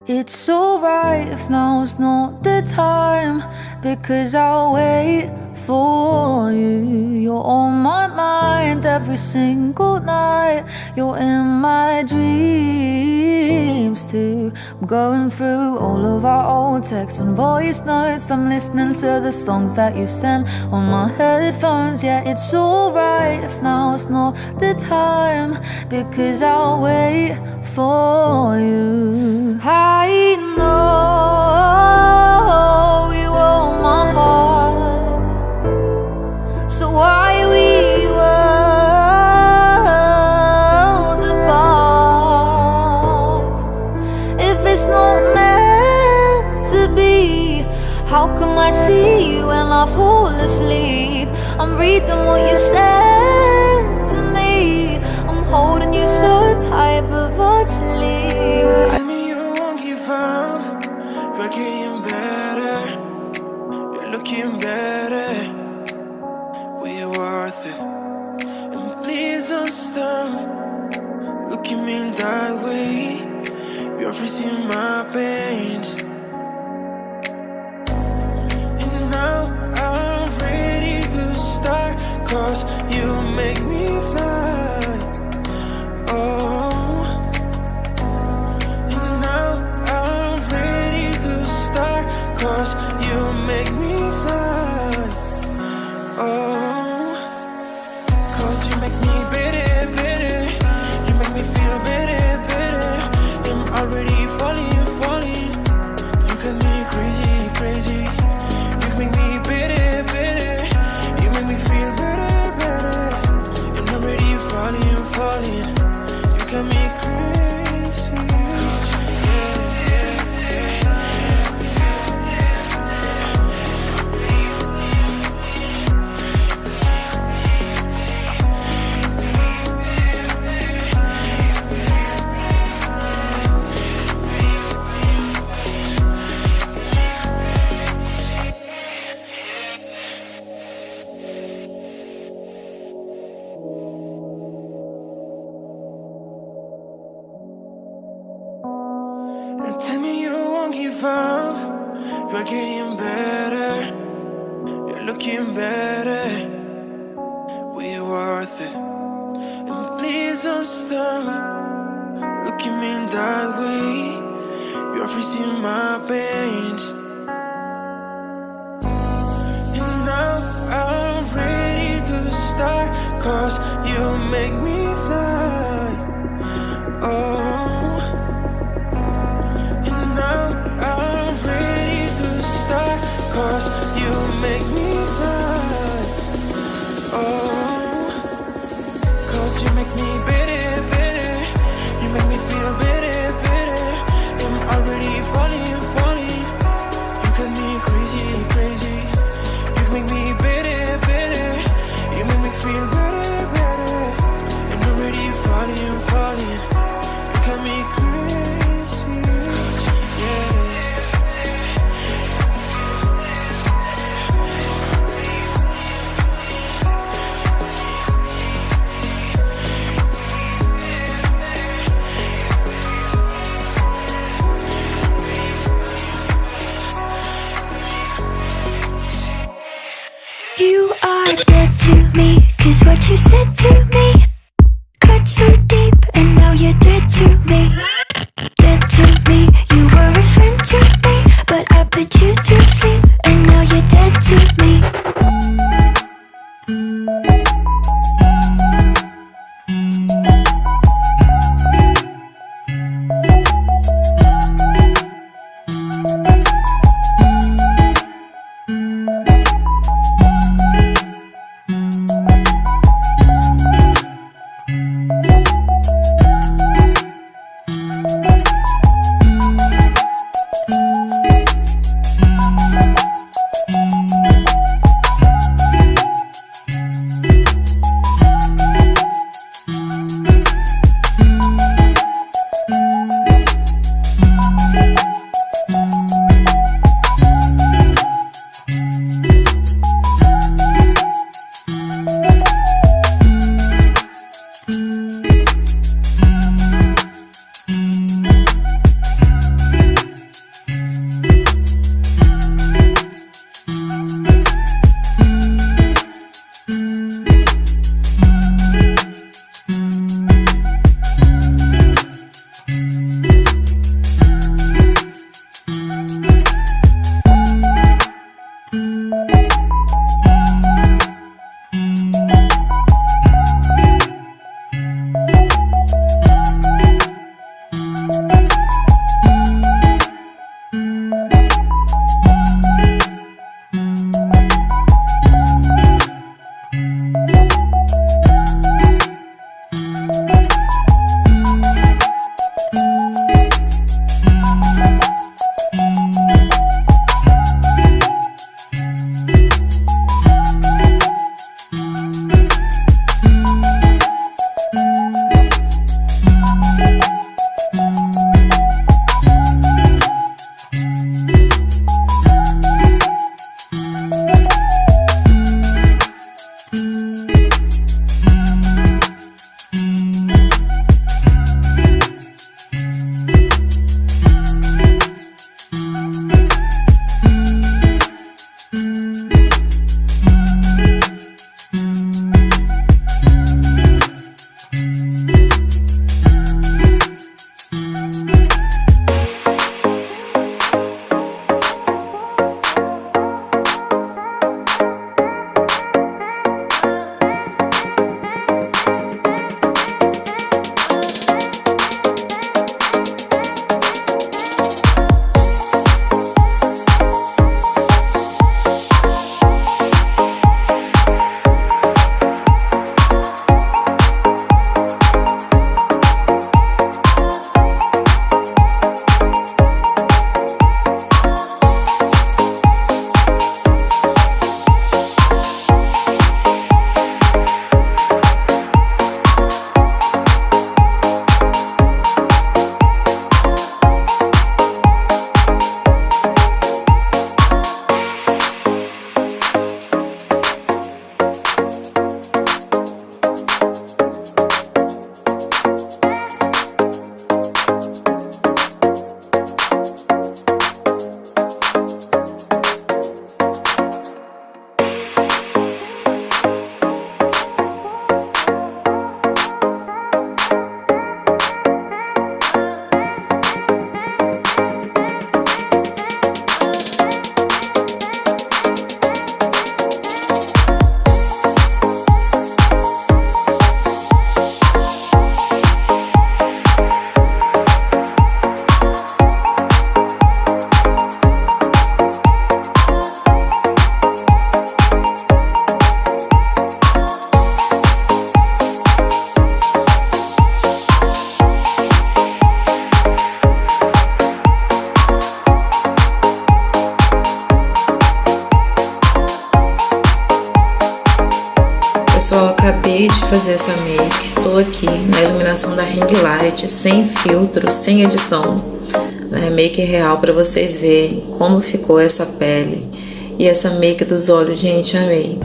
It's alright if now's not the time, because I'll wait for you. You're on my mind every single night. You're in my dreams too. I'm going through all of our old texts and voice notes. I'm listening to the songs that you sent on my headphones. Yeah, it's alright if now's not the time, because I'll wait for you. I know you own my heart, so why we worlds apart? If it's not meant to be, how come I see you when I fall asleep? I'm reading what you said to me. I'm holding you so tight, but virtually. Tell me you won't give up. You're getting better. You're looking better. We're worth it. And please don't stop. Look at me that way. You're freezing my veins. And now I'm ready to start, 'cause you make me fly. You make me fly, oh. 'Cause you make me better, better. You make me feel better, better. I'm already falling, falling. You got me crazy, crazy. You make me better, better. You make me feel better, better. I'm already falling, falling. You got me crazy. Tell me you won't give up. You're getting better. You're looking better. We're worth it. And please don't stop. Look at me that way. You're freezing my veins. And now I'm ready to start, 'cause you make me fly, oh. Cause you make me fly, oh. 'Cause you make me better, better. You make me feel better, better. I'm already falling, falling. You got me crazy, crazy. You make me better, better. You make me feel better, better. I'm already falling, falling. You got me crazy, yeah. You are dead to me, 'cause what you said to me cut so deep, and now you're dead to me. Dead to me, you were a friend to me, but I put you to sleep, and now you're dead to me. de fazer essa make. Tô aqui na iluminação da ring light, sem filtro, sem edição, né? Make real para vocês verem como ficou essa pele. E essa make dos olhos, gente, amei.